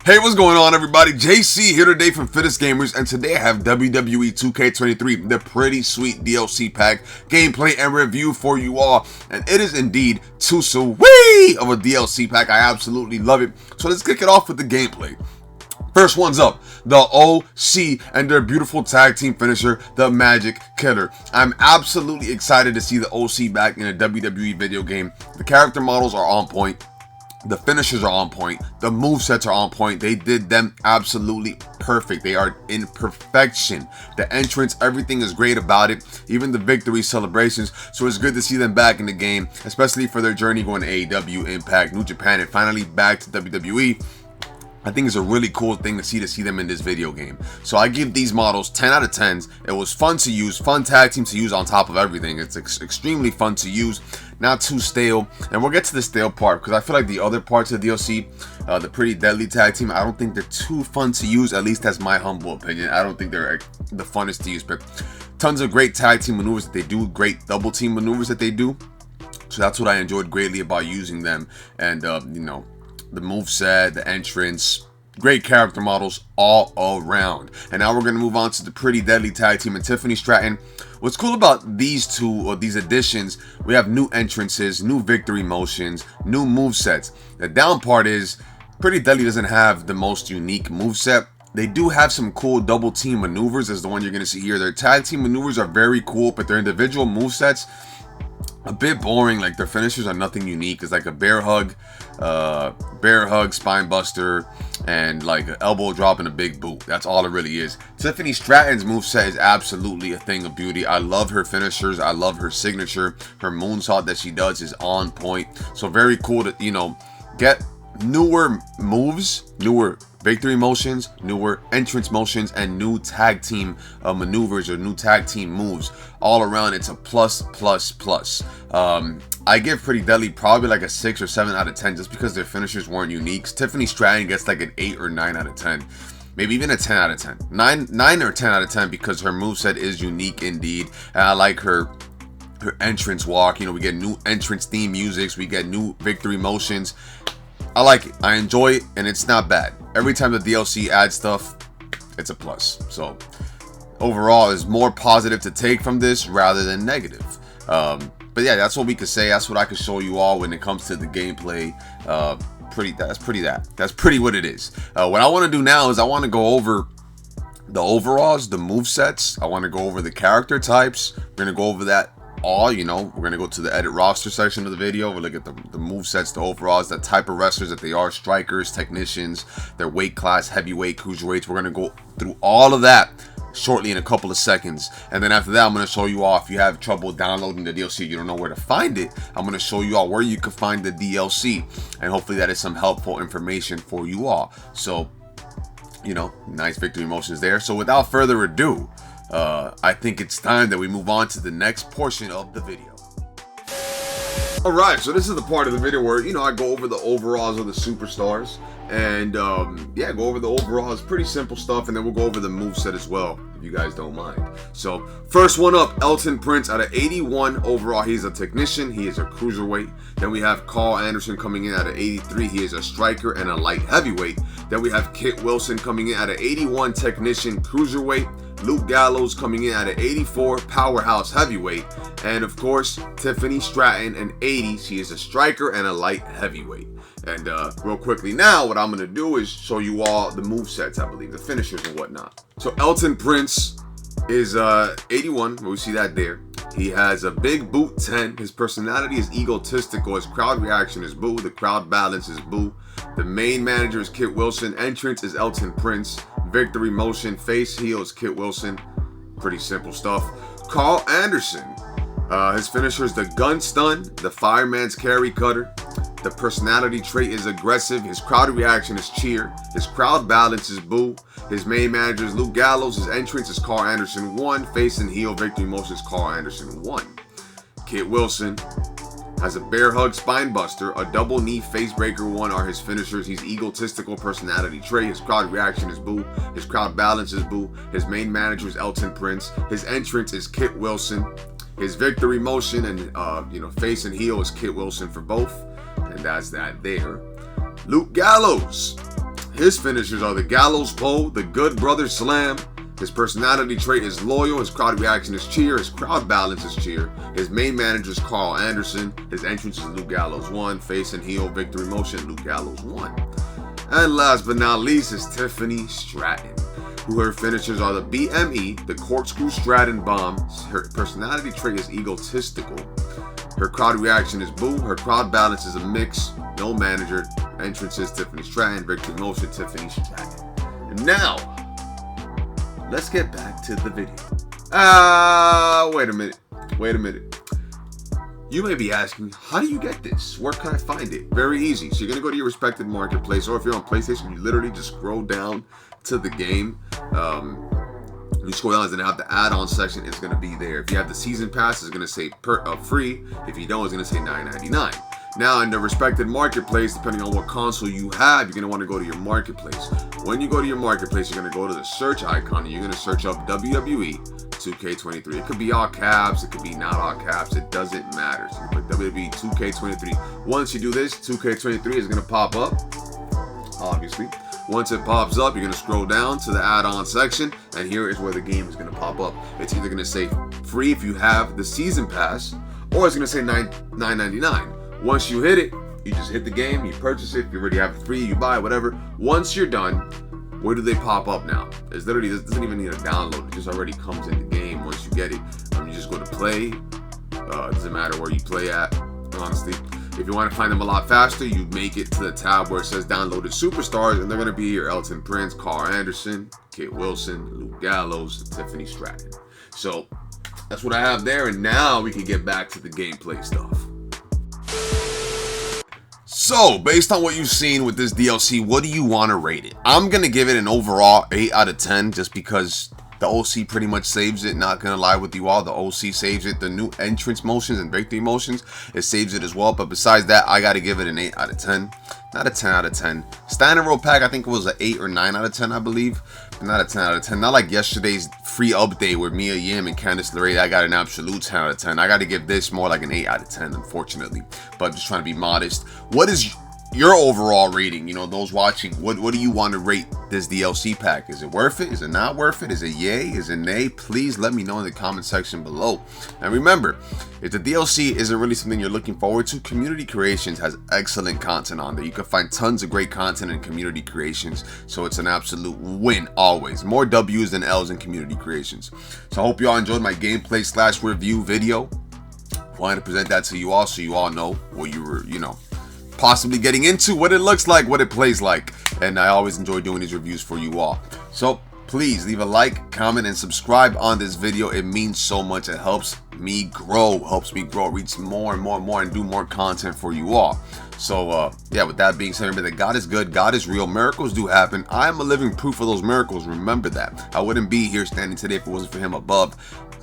Hey, what's going on, everybody? JC here today from Fittest Gamers, and today I have WWE 2K23, the pretty sweet DLC pack, gameplay and review for you all, and it is indeed too sweet of a DLC pack. I absolutely love it. So let's kick it off with the gameplay. First one's up, the OC and their beautiful tag team finisher, the Magic Killer. I'm absolutely excited to see the OC back in a WWE video game. The character models are on point. The finishers are on point. The movesets are on point. They did them absolutely perfect. They are in perfection. The entrance, everything is great about it. Even the victory celebrations. So it's good to see them back in the game, especially for their journey going to AEW, Impact, New Japan, and finally back to WWE. I think it's a really cool thing to see them in this video game. So I give these models 10 out of 10s. It was fun to use, fun tag team to use on top of everything. It's extremely fun to use, not too stale. And we'll get to the stale part because I feel like the other parts of the DLC, the Pretty Deadly tag team, I don't think they're too fun to use. At least that's my humble opinion. I don't think they're the funnest to use, but tons of great tag team maneuvers that they do, great double team maneuvers that they do. So that's what I enjoyed greatly about using them. And you know, the moveset, the entrance, great character models all around. And now we're going to move on to the Pretty Deadly tag team and Tiffany Stratton. What's cool about these two, or these additions, we have new entrances, new victory motions, new movesets. The down part is Pretty Deadly doesn't have the most unique moveset. They do have some cool double team maneuvers, as the one you're going to see here. Their tag team maneuvers are very cool, but their individual movesets a bit boring. Like their finishers are nothing unique. It's like a bear hug, spine buster, and like an elbow drop and a big boot. That's all it really is. Tiffany Stratton's moveset is absolutely a thing of beauty. I love her finishers. I love her signature. Her moonsault that she does is on point. So very cool to, you know, get newer moves, newer victory motions, newer entrance motions, and new tag team maneuvers or new tag team moves. All around, it's a plus. I give Pretty Deadly probably like a 6 or 7 out of 10 just because their finishers weren't unique. Tiffany Stratton gets like an 8 or 9 out of 10. Maybe even a 10 out of 10. 9 or 10 out of 10 because her moveset is unique indeed. And I like her entrance walk. You know, we get new entrance theme musics. We get new victory motions. I like it. I enjoy it, and it's not bad. Every time the DLC adds stuff, it's a plus. So overall, there's more positive to take from this rather than negative. But yeah, that's what we could say. That's what I could show you all when it comes to the gameplay. That's pretty what it is. What I want to do now is I want to go over the overalls, the movesets. I want to go over the character types. We're going to go over that all, you know. We're going to go to the edit roster section of the video. We'll look at the movesets, the overalls, the type of wrestlers that they are, strikers, technicians, their weight class, heavyweight, cruiserweights. We're going to go through all of that shortly in a couple of seconds. And then after that, I'm going to show you all, if you have trouble downloading the DLC, you don't know where to find it, I'm going to show you all where you can find the DLC. And hopefully that is some helpful information for you all. So, you know, nice victory motions there. So without further ado, I think it's time that we move on to the next portion of the video. Alright, so this is the part of the video where, you know, I go over the overalls of the superstars. And, yeah, go over the overalls. Pretty simple stuff. And then we'll go over the moveset as well, if you guys don't mind. So, first one up, Elton Prince out of 81 overall. He's a technician. He is a cruiserweight. Then we have Carl Anderson coming in out of 83. He is a striker and a light heavyweight. Then we have Kit Wilson coming in out of 81, technician, cruiserweight. Luke Gallows coming in at an 84, powerhouse heavyweight. And of course, Tiffany Stratton, an 80. She is a striker and a light heavyweight. And real quickly now, what I'm going to do is show you all the movesets, I believe, the finishers and whatnot. So Elton Prince is 81. We see that there. He has a big boot 10. His personality is egotistical. His crowd reaction is boo. The crowd balance is boo. The main manager is Kit Wilson. Entrance is Elton Prince. Victory motion, face heel is Kit Wilson. Pretty simple stuff. Carl Anderson. His finisher is the gun stun, the fireman's carry cutter. The personality trait is aggressive. His crowd reaction is cheer. His crowd balance is boo. His main manager is Luke Gallows. His entrance is Carl Anderson 1. Face and heel victory motion is Carl Anderson 1. Kit Wilson has a bear hug spine buster, a double knee face breaker 1 are his finishers. He's egotistical personality trait. His crowd reaction is boo. His crowd balance is boo. His main manager is Elton Prince. His entrance is Kit Wilson. His victory motion and face and heel is Kit Wilson for both. And that's that there. Luke Gallows. His finishers are the Gallows Pole, the Good Brother Slam. His personality trait is loyal, his crowd reaction is cheer, his crowd balance is cheer. His main manager is Carl Anderson. His entrance is Luke Gallows 1. Face and heel victory motion, Luke Gallows 1. And last but not least is Tiffany Stratton, who her finishers are the BME, the Corkscrew Stratton Bomb. Her personality trait is egotistical. Her crowd reaction is boo. Her crowd balance is a mix. No manager. Entrance is Tiffany Stratton. Victory motion, Tiffany Stratton. And now, let's get back to the video. Wait a minute. You may be asking, how do you get this? Where can I find it? Very easy. So you're going to go to your respected marketplace, or if you're on PlayStation, you literally just scroll down to the game. You scroll down and have the add-on section. It's going to be there. If you have the season pass, it's going to say free. If you don't, it's going to say $9.99. Now, in the respected marketplace, depending on what console you have, you're going to want to go to your marketplace. When you go to your marketplace, you're going to go to the search icon and you're going to search up WWE 2K23. It could be all caps, it could be not all caps, it doesn't matter. So you put WWE 2K23. Once you do this, 2K23 is going to pop up, obviously. Once it pops up, you're going to scroll down to the add-on section, and here is where the game is going to pop up. It's either going to say free if you have the season pass, or it's going to say $9.99. Once you hit it, you just hit the game, you purchase it. If you already have it free, you buy it, whatever. Once you're done, where do they pop up now? It's literally, it doesn't even need a download. It just already comes in the game once you get it. You just go to play. It doesn't matter where you play at, honestly. If you want to find them a lot faster, you make it to the tab where it says downloaded superstars, and they're going to be your Elton Prince, Carl Anderson, Kit Wilson, Luke Gallows, and Tiffany Stratton. So that's what I have there, and now we can get back to the gameplay stuff. So, based on what you've seen with this DLC, what do you want to rate it? I'm going to give it an overall 8 out of 10 just because the OC pretty much saves it. Not going to lie with you all, the OC saves it. The new entrance motions and victory motions, it saves it as well. But besides that, I got to give it an 8 out of 10. Not a 10 out of 10. Standard roll pack, I think it was an 8 or 9 out of 10, I believe. But not a 10 out of 10. Not like yesterday's free update where Mia Yim and Candice LeRae, I got an absolute 10 out of 10. I got to give this more like an 8 out of 10, unfortunately. But I'm just trying to be modest. What is your overall rating? You know, those watching, what do you want to rate this DLC pack? Is it worth it? Is it not worth it? Is it yay? Is it nay? Please let me know in the comment section below. And remember, if the DLC isn't really something you're looking forward to, Community Creations has excellent content on there. You can find tons of great content in Community Creations, so it's an absolute win always. More W's than L's in Community Creations. So I hope you all enjoyed my gameplay / review video. Wanted to present that to you all so you all know what you were, possibly getting into, what it looks like, what it plays like. And I always enjoy doing these reviews for you all. So please leave a like, comment, and subscribe on this video. It means so much. It helps me grow, reach more and more, and do more content for you all. So yeah, with that being said, remember that God is good, God is real, miracles do happen. I am a living proof of those miracles. Remember that. I wouldn't be here standing today if it wasn't for him above,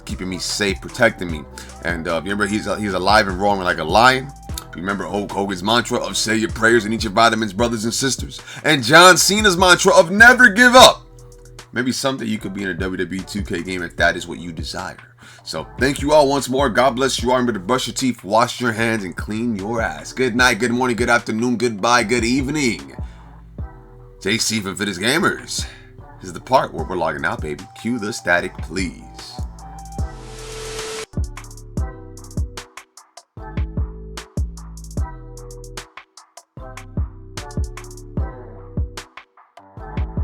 keeping me safe, protecting me. And remember, he's alive and roaring like a lion. Remember Hulk Hogan's mantra of say your prayers and eat your vitamins, brothers and sisters. And John Cena's mantra of never give up. Maybe someday you could be in a WWE 2K game if that is what you desire. So thank you all once more. God bless you all. Remember to brush your teeth, wash your hands, and clean your ass. Good night, good morning, good afternoon, goodbye, good evening. JC from Fitness Gamers. This is the part where we're logging out, baby. Cue the static, please.